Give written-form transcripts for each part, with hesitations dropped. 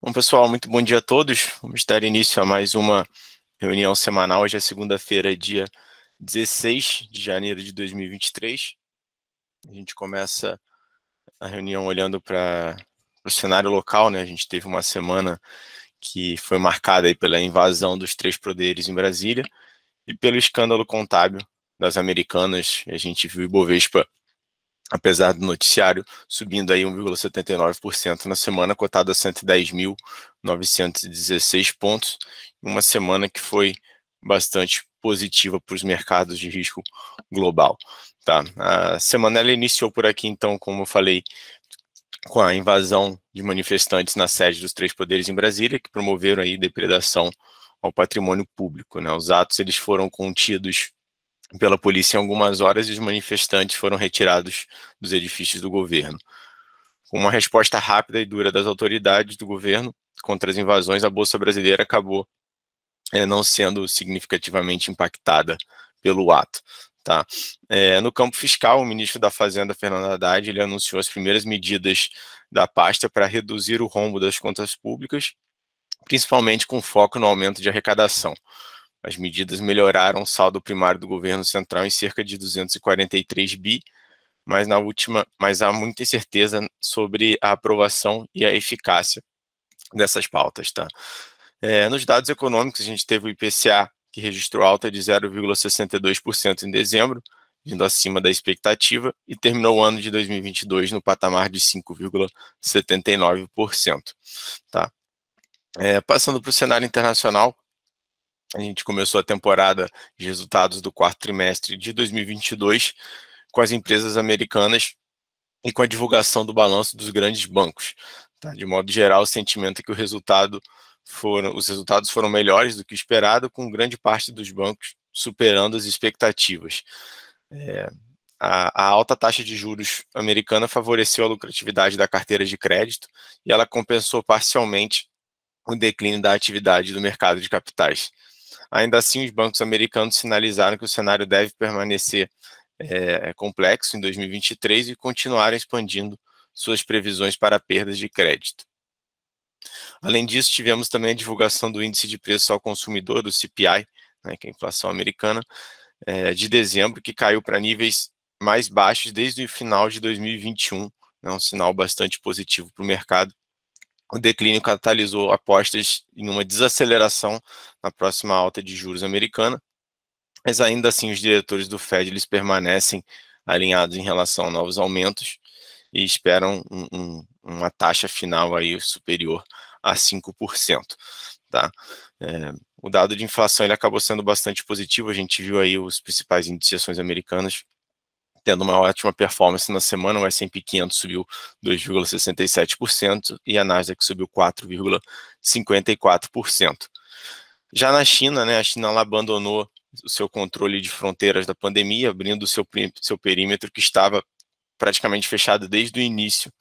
Bom, pessoal, muito bom dia a todos. Vamos dar início a mais uma reunião semanal. Hoje é segunda-feira, dia 16 de janeiro de 2023. A gente começa a reunião olhando para o cenário local, né? A gente teve uma semana que foi marcada aí pela invasão dos três poderes em Brasília e pelo escândalo contábil das Americanas. A gente viu o Ibovespa, apesar do noticiário, subindo aí 1,79% na semana, cotado a 110.916 pontos, uma semana que foi bastante positiva para os mercados de risco global. Tá? A semana ela iniciou por aqui, então, como eu falei, com a invasão de manifestantes na sede dos três poderes em Brasília, que promoveram aí depredação ao patrimônio público, né? Os atos eles foram contidos pela polícia em algumas horas e os manifestantes foram retirados dos edifícios do governo. Com uma resposta rápida e dura das autoridades do governo contra as invasões, a Bolsa Brasileira acabou não sendo significativamente impactada pelo ato. Tá? No campo fiscal, o ministro da Fazenda, Fernando Haddad, ele anunciou as primeiras medidas da pasta para reduzir o rombo das contas públicas, principalmente com foco no aumento de arrecadação. As medidas melhoraram o saldo primário do governo central em cerca de 243 bi, mas há muita incerteza sobre a aprovação e a eficácia dessas pautas, tá? Nos dados econômicos, a gente teve o IPCA, que registrou alta de 0,62% em dezembro, vindo acima da expectativa, e terminou o ano de 2022 no patamar de 5,79%. Tá? Passando para o cenário internacional, a gente começou a temporada de resultados do quarto trimestre de 2022 com as empresas americanas e com a divulgação do balanço dos grandes bancos. Tá? De modo geral, o sentimento é que os resultados foram melhores do que o esperado, com grande parte dos bancos superando as expectativas. A alta taxa de juros americana favoreceu a lucratividade da carteira de crédito e ela compensou parcialmente o declínio da atividade do mercado de capitais. Ainda assim, os bancos americanos sinalizaram que o cenário deve permanecer complexo em 2023 e continuaram expandindo suas previsões para perdas de crédito. Além disso, tivemos também a divulgação do índice de preço ao consumidor, do CPI, né, que é a inflação americana, de dezembro, que caiu para níveis mais baixos desde o final de 2021, né, um sinal bastante positivo para o mercado. O declínio catalisou apostas em uma desaceleração na próxima alta de juros americana, mas ainda assim os diretores do Fed eles permanecem alinhados em relação a novos aumentos e esperam uma taxa final aí superior a 5%. Tá? O dado de inflação ele acabou sendo bastante positivo, a gente viu aí os principais índices de ações americanas tendo uma ótima performance na semana. O S&P 500 subiu 2,67% e a Nasdaq subiu 4,54%. Já na China, né, a China ela abandonou o seu controle de fronteiras da pandemia, abrindo o seu perímetro que estava praticamente fechado desde o início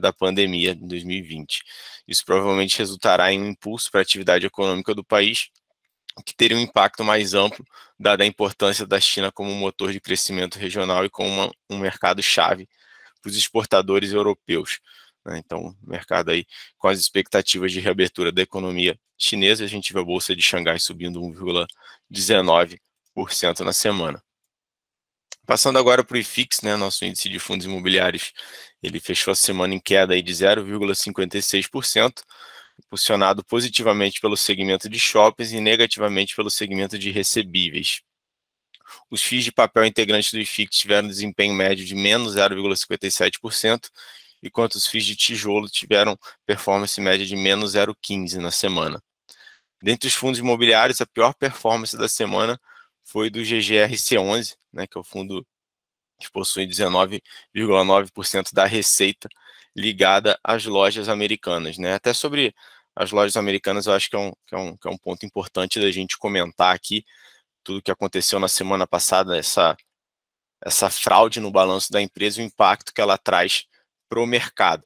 da pandemia em 2020. Isso provavelmente resultará em um impulso para a atividade econômica do país, que teria um impacto mais amplo, dada a importância da China como um motor de crescimento regional e como um mercado-chave para os exportadores europeus. Né? Então, mercado aí com as expectativas de reabertura da economia chinesa, a gente vê a Bolsa de Xangai subindo 1,19% na semana. Passando agora para o IFIX, né, nosso índice de fundos imobiliários, ele fechou a semana em queda aí de 0,56%, impulsionado positivamente pelo segmento de shoppings e negativamente pelo segmento de recebíveis. Os FIIs de papel integrantes do IFIX tiveram desempenho médio de menos 0,57%, enquanto os FIIs de tijolo tiveram performance média de menos 0,15% na semana. Dentre os fundos imobiliários, a pior performance da semana foi do GGRC11, né, que é o fundo que possui 19,9% da receita ligada às lojas americanas. Né? Até sobre as lojas americanas, eu acho que é um ponto importante da gente comentar aqui, tudo que aconteceu na semana passada, essa fraude no balanço da empresa, o impacto que ela traz para o mercado.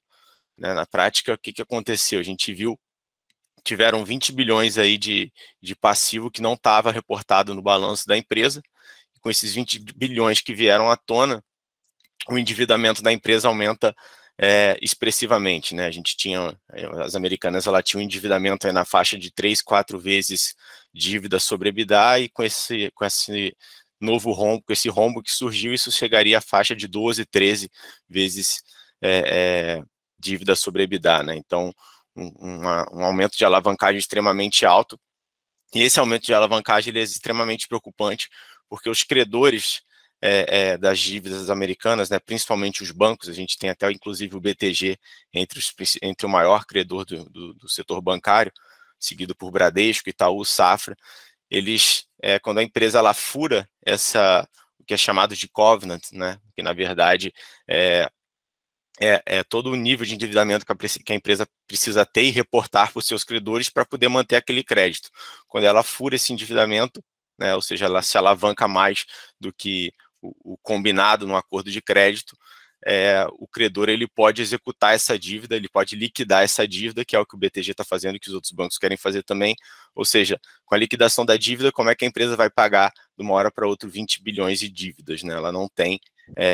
Né? Na prática, o que aconteceu? A gente viu, tiveram 20 bilhões aí de passivo que não estava reportado no balanço da empresa. Com esses 20 bilhões que vieram à tona, o endividamento da empresa aumenta expressivamente, né? A gente tinha, as americanas, ela tinha um endividamento aí na faixa de 3, 4 vezes dívida sobre EBITDA, e com esse novo rombo, com esse rombo que surgiu, isso chegaria à faixa de 12, 13 vezes dívida sobre EBITDA, né? Então, um aumento de alavancagem extremamente alto, e esse aumento de alavancagem ele é extremamente preocupante, porque os credores das dívidas americanas, né, principalmente os bancos, a gente tem até inclusive o BTG entre o maior credor do setor bancário, seguido por Bradesco, Itaú, Safra. Eles, quando a empresa ela fura o que é chamado de covenant, né, que na verdade todo o nível de endividamento que a empresa precisa ter e reportar para os seus credores para poder manter aquele crédito. Quando ela fura esse endividamento, né, ou seja, ela se alavanca mais do que o combinado no acordo de crédito, o credor ele pode executar essa dívida, ele pode liquidar essa dívida, que é o que o BTG está fazendo e que os outros bancos querem fazer também. Ou seja, com a liquidação da dívida, como é que a empresa vai pagar de uma hora para outra 20 bilhões de dívidas, né? Ela não tem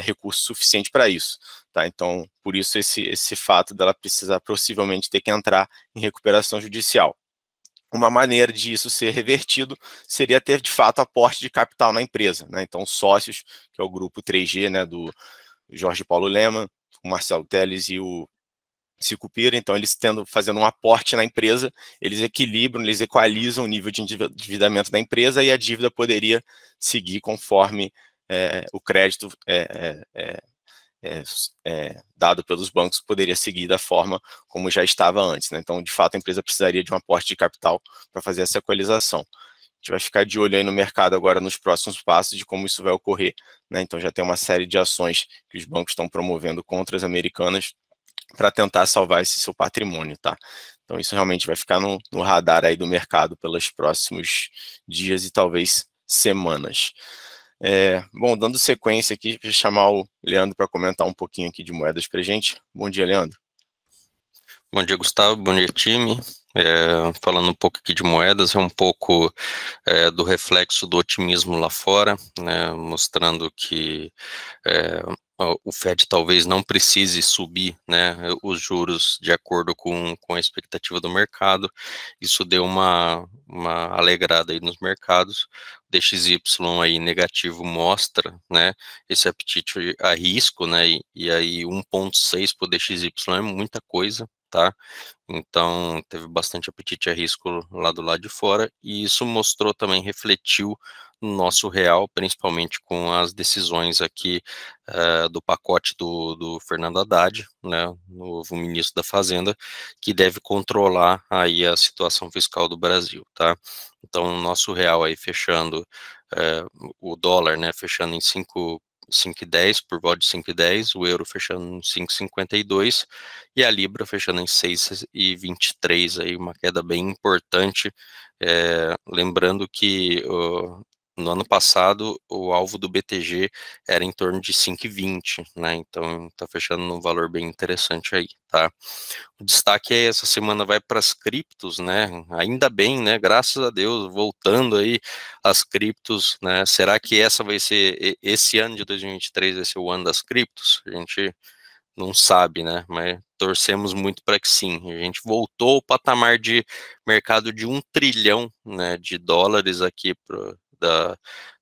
recurso suficiente para isso. Tá? Então, por isso esse fato dela precisar possivelmente ter que entrar em recuperação judicial. Uma maneira de isso ser revertido seria ter, de fato, aporte de capital na empresa, né? Então, sócios, que é o grupo 3G, né, do Jorge Paulo Lemann, o Marcelo Telles e o Sicupira, então eles fazendo um aporte na empresa, eles equilibram, eles equalizam o nível de endividamento da empresa, e a dívida poderia seguir conforme o crédito dado pelos bancos poderia seguir da forma como já estava antes, né? Então, de fato, a empresa precisaria de um aporte de capital para fazer essa equalização. A gente vai ficar de olho aí no mercado agora nos próximos passos de como isso vai ocorrer, né? Então, já tem uma série de ações que os bancos estão promovendo contra as americanas para tentar salvar esse seu patrimônio, tá? Então, isso realmente vai ficar no radar aí do mercado pelos próximos dias e talvez semanas. Bom, dando sequência aqui, vou chamar o Leandro para comentar um pouquinho aqui de moedas para a gente. Bom dia, Leandro. Bom dia, Gustavo. Bom dia, time. Falando um pouco aqui de moedas, um pouco do reflexo do otimismo lá fora, né, mostrando que o Fed talvez não precise subir, né, os juros de acordo com a expectativa do mercado. Isso deu uma alegrada aí nos mercados. O DXY aí negativo mostra, né, esse apetite a risco, né, e aí 1,6 para o DXY é muita coisa, tá? Então, teve bastante apetite a risco lá do lado de fora, e isso mostrou também, refletiu no nosso real, principalmente com as decisões aqui do pacote do Fernando Haddad, né, novo ministro da Fazenda, que deve controlar aí a situação fiscal do Brasil, tá? Então, o nosso real aí fechando, o dólar, né, fechando em 5,10, por volta de 5,10, o euro fechando em 5,52 e a libra fechando em 6,23, aí uma queda bem importante, lembrando que no ano passado o alvo do BTG era em torno de 5,20, né, então tá fechando num valor bem interessante aí, tá? O destaque é essa semana vai para as criptos, né? Ainda bem, né? Graças a Deus, voltando aí as criptos, né? Será que essa vai ser esse ano de 2023 vai ser o ano das criptos? A gente não sabe, né? Mas torcemos muito para que sim. A gente voltou ao patamar de mercado de 1 trilhão, né, de dólares aqui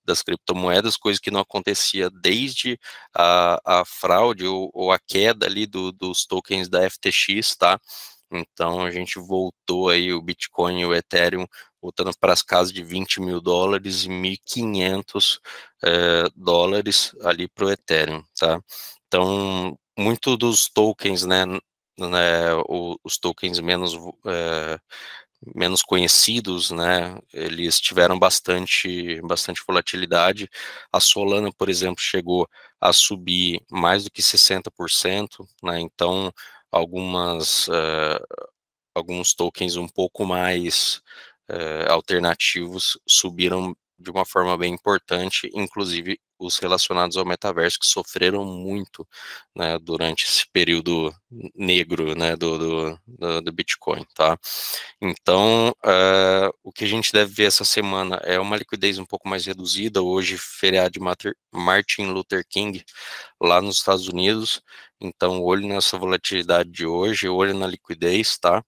das criptomoedas, coisa que não acontecia desde a fraude ou a queda ali dos tokens da FTX, tá? Então a gente voltou aí o Bitcoin e o Ethereum voltando para as casas de 20 mil dólares e 1.500 dólares ali para o Ethereum, tá? Então, muito dos tokens, né, os tokens menos conhecidos, né, eles tiveram bastante volatilidade. A Solana, por exemplo, chegou a subir mais do que 60%, né, então alguns tokens um pouco mais alternativos subiram de uma forma bem importante, inclusive os relacionados ao metaverso, que sofreram muito, né, durante esse período negro, né, do Bitcoin, tá? Então, o que a gente deve ver essa semana é uma liquidez um pouco mais reduzida. Hoje, feriado de Martin Luther King lá nos Estados Unidos, Então, olho nessa volatilidade de hoje, olho na liquidez, tá?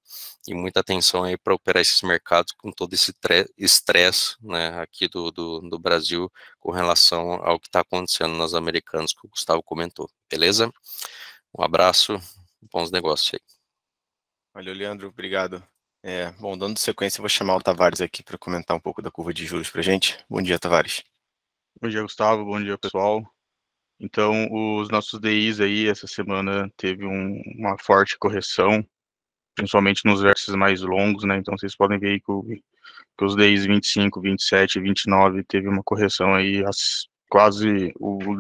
E muita atenção aí para operar esses mercados com todo esse estresse, né, aqui do Brasil com relação ao que está acontecendo nas Americanas, que o Gustavo comentou, beleza? Um abraço, bons negócios aí. Valeu, Leandro, obrigado. Bom, dando sequência, eu vou chamar o Tavares aqui para comentar um pouco da curva de juros para a gente. Bom dia, Tavares. Bom dia, Gustavo. Bom dia, pessoal. Então, os nossos DIs aí, essa semana, teve uma forte correção, principalmente nos vértices mais longos, né? Então, vocês podem ver aí que os DIs 25, 27 e 29 teve uma correção aí, quase, o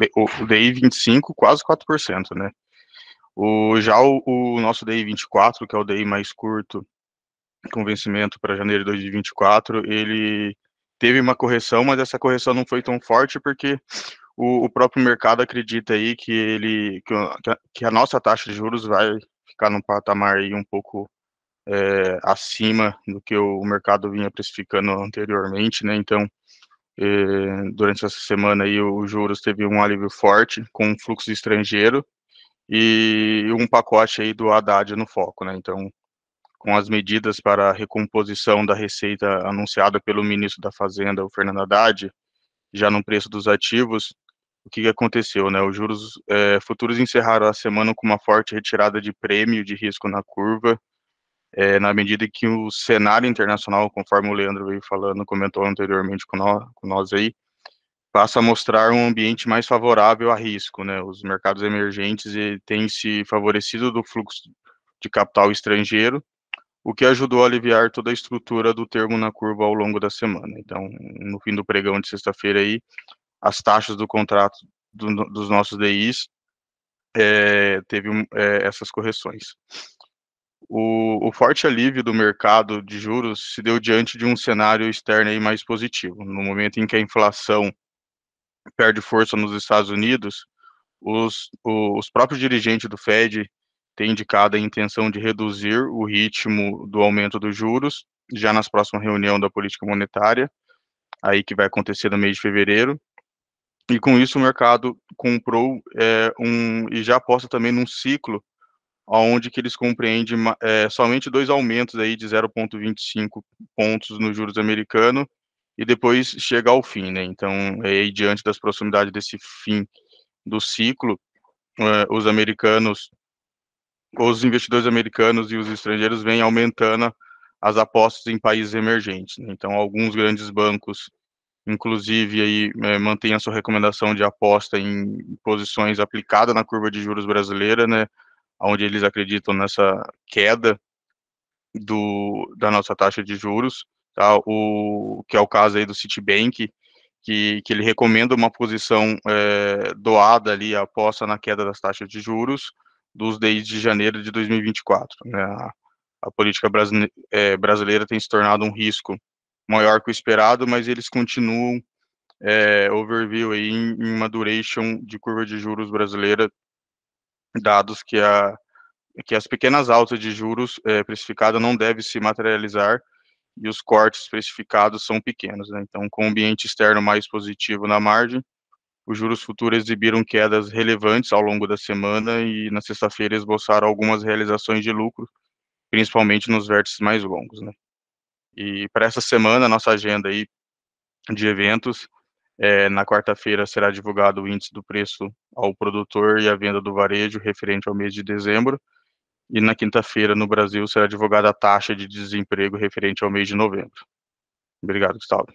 DI 25, quase 4%, né? O nosso DI 24, que é o DI mais curto, com vencimento para janeiro de 2024, ele teve uma correção, mas essa correção não foi tão forte porque o próprio mercado acredita aí que a nossa taxa de juros vai ficar num patamar aí um pouco acima do que o mercado vinha precificando anteriormente, né? Então, durante essa semana aí o juros teve um alívio forte com um fluxo estrangeiro e um pacote aí do Haddad no foco, né? Então, com as medidas para a recomposição da receita anunciada pelo ministro da Fazenda, o Fernando Haddad, já no preço dos ativos, o que aconteceu, né? Os juros futuros encerraram a semana com uma forte retirada de prêmio de risco na curva, na medida que o cenário internacional, conforme o Leandro veio falando, comentou anteriormente com nós aí, passa a mostrar um ambiente mais favorável a risco, né? Os mercados emergentes têm se favorecido do fluxo de capital estrangeiro, o que ajudou a aliviar toda a estrutura do termo na curva ao longo da semana. Então, no fim do pregão de sexta-feira aí, as taxas do contrato dos nossos DIs teve essas correções. O forte alívio do mercado de juros se deu diante de um cenário externo aí mais positivo. No momento em que a inflação perde força nos Estados Unidos, os próprios dirigentes do Fed têm indicado a intenção de reduzir o ritmo do aumento dos juros já nas próximas reuniões da política monetária, aí que vai acontecer no mês de fevereiro. E com isso o mercado comprou e já aposta também num ciclo onde que eles compreendem somente dois aumentos aí de 0,25 pontos nos juros americanos e depois chega ao fim, né? Então, aí, diante das proximidades desse fim do ciclo, os investidores americanos e os estrangeiros vêm aumentando as apostas em países emergentes, né? Então, alguns grandes bancos, inclusive, aí, mantêm a sua recomendação de aposta em posições aplicadas na curva de juros brasileira, né? Onde eles acreditam nessa queda da nossa taxa de juros, tá? Que é o caso aí do Citibank, que ele recomenda uma posição doada ali, aposta na queda das taxas de juros dos desde janeiro de 2024, né? A política brasileira tem se tornado um risco maior que o esperado, mas eles continuam overview aí em uma duration de curva de juros brasileira, dados que as pequenas altas de juros precificada não deve se materializar e os cortes precificados são pequenos, né? Então, com o ambiente externo mais positivo na margem, os juros futuros exibiram quedas relevantes ao longo da semana e na sexta-feira esboçaram algumas realizações de lucro, principalmente nos vértices mais longos, né? E para essa semana, a nossa agenda aí de eventos, na quarta-feira será divulgado o índice do preço ao produtor e a venda do varejo referente ao mês de dezembro, e na quinta-feira, no Brasil, será divulgada a taxa de desemprego referente ao mês de novembro. Obrigado, Gustavo.